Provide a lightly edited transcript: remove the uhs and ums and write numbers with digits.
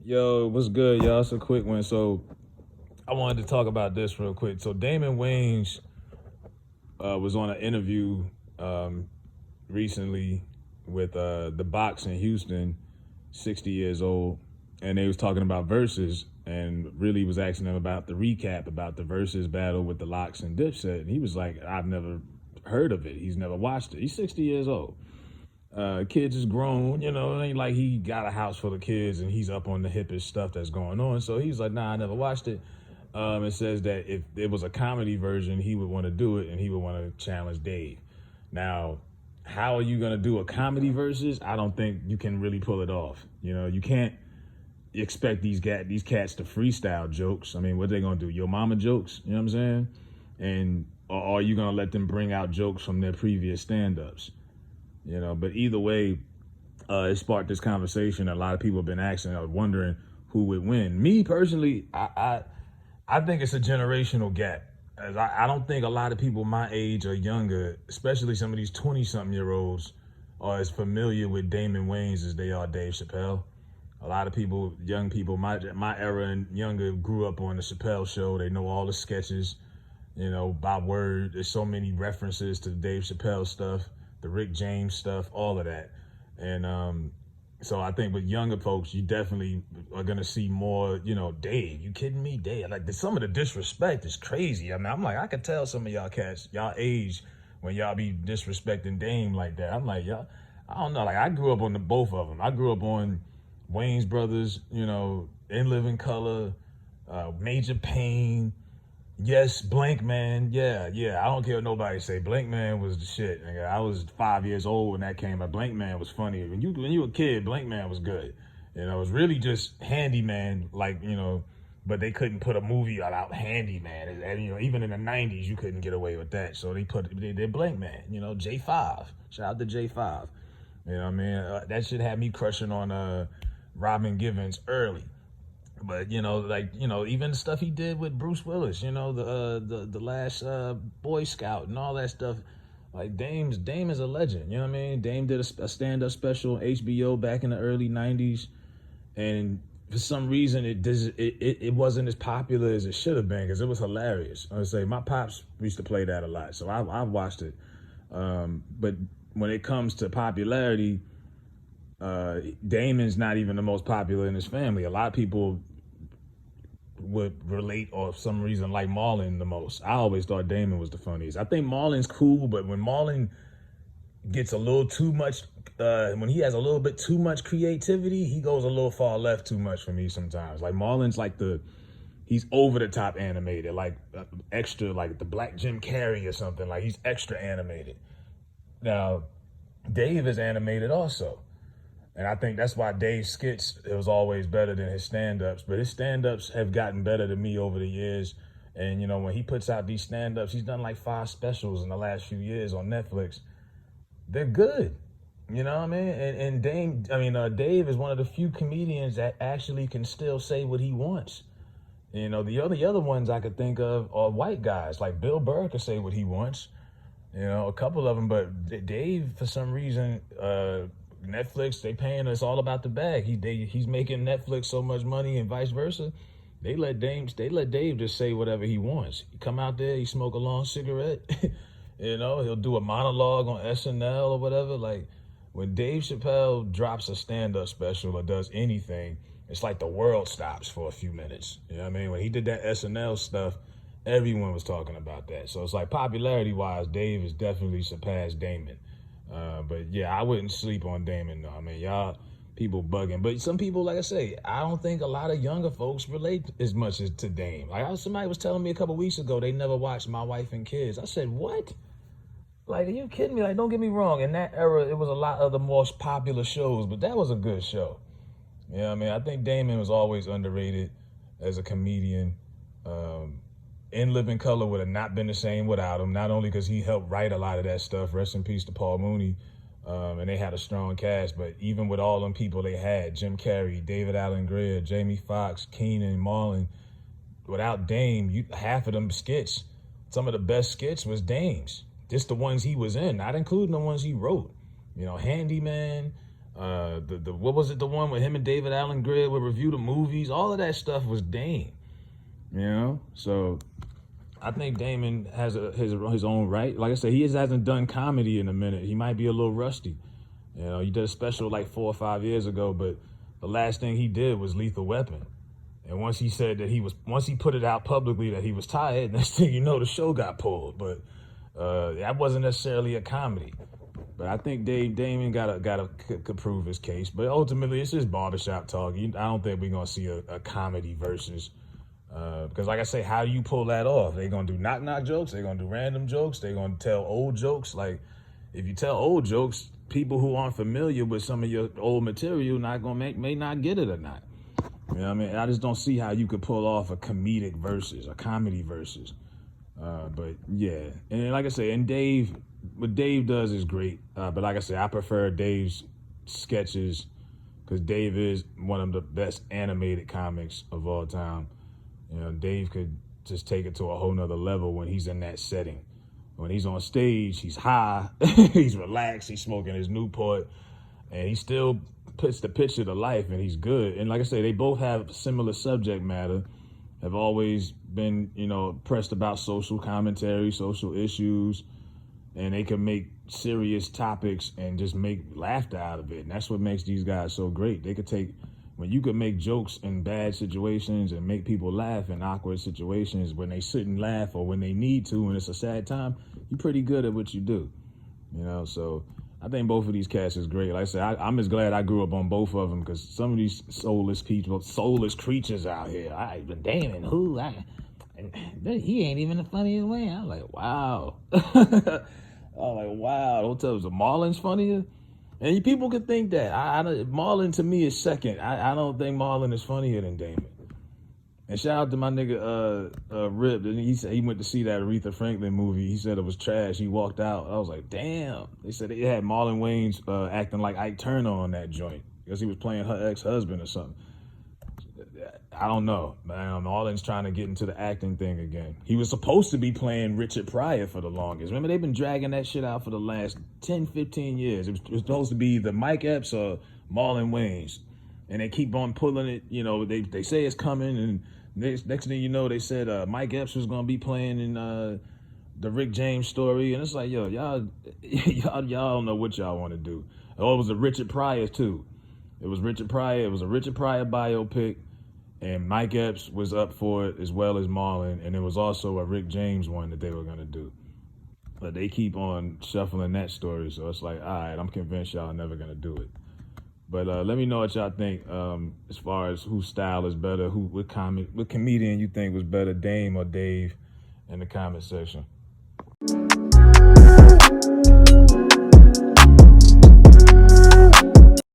Yo, what's good, y'all? It's a quick one. So I wanted to talk about this real quick. So Damon Wayans was on an interview um, recently with the Box in Houston, 60 years old, and they was talking about verses and really was asking him about the recap about the verses battle with the Locks and Dipset. And he was like, I've never heard of it. He's never watched it. He's 60 years old. Kids is grown, it ain't like he got a house full of kids and he's up on the hippest stuff that's going on. So he's like, nah, I never watched it. It says that if it was a comedy version, he would want to do it and he would want to challenge Dave. Now, how are you gonna do a comedy versus? I don't think you can really pull it off. You can't expect these cats to freestyle jokes. I mean, what they gonna do? Your mama jokes? You know what I'm saying? And or are you gonna let them bring out jokes from their previous stand-ups? But either way, it sparked this conversation. A lot of people have been asking, wondering who would win. Me personally, I think it's a generational gap. As I don't think a lot of people my age or younger, especially some of these 20-something-year-olds, are as familiar with Damon Wayans as they are Dave Chappelle. A lot of people, young people, my era and younger, grew up on the Chappelle show. They know all the sketches, by word. There's so many references to Dave Chappelle stuff, the Rick James stuff, all of that. And so I think with younger folks, you definitely are gonna see more, Dave, you kidding me? Dave, like some of the disrespect is crazy. I mean, I'm like, I could tell some of y'all cats, y'all age when y'all be disrespecting Dame like that. I'm like, y'all, I don't know. Like I grew up on the both of them. I grew up on Wayans Brothers, In Living Color, Major Payne. Yes, Blank Man. Yeah. I don't care what nobody say. Blank Man was the shit. Nigga. I was 5 years old when that came out. Blank Man was funny. When you were a kid, Blank Man was good. It was really just Handyman, but they couldn't put a movie out Handyman. And even in the '90s, you couldn't get away with that. So they did Blank Man. J5. Shout out to J5. You know what I mean? That shit had me crushing on Robin Givens early. But even the stuff he did with Bruce Willis, the last Boy Scout and all that stuff, like Dame is a legend. You know what I mean? Dame did a stand-up special on HBO back in the early '90s, and for some reason it wasn't as popular as it should have been because it was hilarious. I would say my pops used to play that a lot, so I watched it. But when it comes to popularity, Damon's not even the most popular in his family. A lot of people would relate or for some reason like Marlon the most. I always thought Damon was the funniest. I think Marlon's cool, but when Marlon gets a little too much, when he has a little bit too much creativity, he goes a little far left too much for me sometimes. Like Marlon's like he's over the top animated, like extra, like the Black Jim Carrey or something. Like he's extra animated. Now, Dave is animated also. And I think that's why Dave's skits, it was always better than his stand-ups. But his stand-ups have gotten better to me over the years. And, when he puts out these stand-ups, he's done like 5 specials in the last few years on Netflix. They're good. You know what I mean? And Dave is one of the few comedians that actually can still say what he wants. The other ones I could think of are white guys. Like Bill Burr could say what he wants. A couple of them. But Dave, for some reason, Netflix, they paying us all about the bag. He's making Netflix so much money and vice versa. They let Dave just say whatever he wants. He come out there, he smoke a long cigarette. He'll do a monologue on SNL or whatever. Like when Dave Chappelle drops a stand-up special or does anything, it's like the world stops for a few minutes. You know what I mean? When he did that SNL stuff, everyone was talking about that. So it's like popularity-wise, Dave has definitely surpassed Damon. But yeah, I wouldn't sleep on Damon though. I mean, y'all people bugging. But some people, like I say, I don't think a lot of younger folks relate as much as to Dame. Like somebody was telling me a couple weeks ago they never watched My Wife and Kids. I said, what? Like, are you kidding me? Like, don't get me wrong. In that era, it was a lot of the most popular shows, but that was a good show. You know what I mean? I think Damon was always underrated as a comedian. In Living Color would have not been the same without him, not only because he helped write a lot of that stuff, rest in peace to Paul Mooney, and they had a strong cast, but even with all them people they had, Jim Carrey, David Allen Greer, Jamie Foxx, Keenan, Marlon, without Dame, half of them skits, some of the best skits was Dame's. Just the ones he was in, not including the ones he wrote. Handyman, The what was it? The one with him and David Allen Greer would review the movies. All of that stuff was Dame. You know, so I think Damon has his own right. Like I said, he hasn't done comedy in a minute. He might be a little rusty. You know, he did a special like 4 or 5 years ago, but the last thing he did was Lethal Weapon. And once he said that once he put it out publicly that he was tired, next thing you know, the show got pulled. But that wasn't necessarily a comedy. But I think Damon could prove his case. But ultimately, it's just barbershop talk. I don't think we're gonna see a comedy versus. Because like I say, how do you pull that off? They gonna do knock jokes. They gonna do random jokes. They gonna tell old jokes. Like if you tell old jokes, people who aren't familiar with some of your old material may not get it or not. You know what I mean? I just don't see how you could pull off a comedic versus, a comedy versus. But yeah, and like I say, and what Dave does is great. But like I say, I prefer Dave's sketches because Dave is one of the best animated comics of all time. You know, Dave could just take it to a whole nother level when he's in that setting. When he's on stage, he's high, he's relaxed, he's smoking his Newport, and he still puts the picture to life, and he's good. And like I say, they both have similar subject matter, have always been, pressed about social commentary, social issues, and they can make serious topics and just make laughter out of it. And that's what makes these guys so great. When you could make jokes in bad situations and make people laugh in awkward situations when they shouldn't laugh or when they need to and it's a sad time, you're pretty good at what you do. So I think both of these cats is great. Like I said, I'm just glad I grew up on both of them because some of these soulless creatures out here. Damon, he ain't even the funniest way. I'm like, wow. Don't tell us Marlon's funnier. And people could think that. Marlon to me is second. I don't think Marlon is funnier than Damon. And shout out to my nigga Rip. And he said he went to see that Aretha Franklin movie. He said it was trash. He walked out. I was like, damn. They said they had Marlon Wayans acting like Ike Turner on that joint because he was playing her ex-husband or something. I don't know. Marlon's trying to get into the acting thing again. He was supposed to be playing Richard Pryor for the longest. Remember, they've been dragging that shit out for the last 10, 15 years. It was supposed to be either Mike Epps or Marlon Wayans. And they keep on pulling it. They say it's coming. And next thing you know, they said Mike Epps was going to be playing in the Rick James story. And it's like, yo, y'all don't know what y'all want to do. Oh, it was a Richard Pryor, too. It was Richard Pryor. It was a Richard Pryor biopic. And Mike Epps was up for it as well as Marlon. And there was also a Rick James one that they were going to do. But they keep on shuffling that story. So it's like, all right, I'm convinced y'all are never going to do it. But let me know what y'all think as far as whose style is better, what comedian you think was better, Dame or Dave, in the comment section.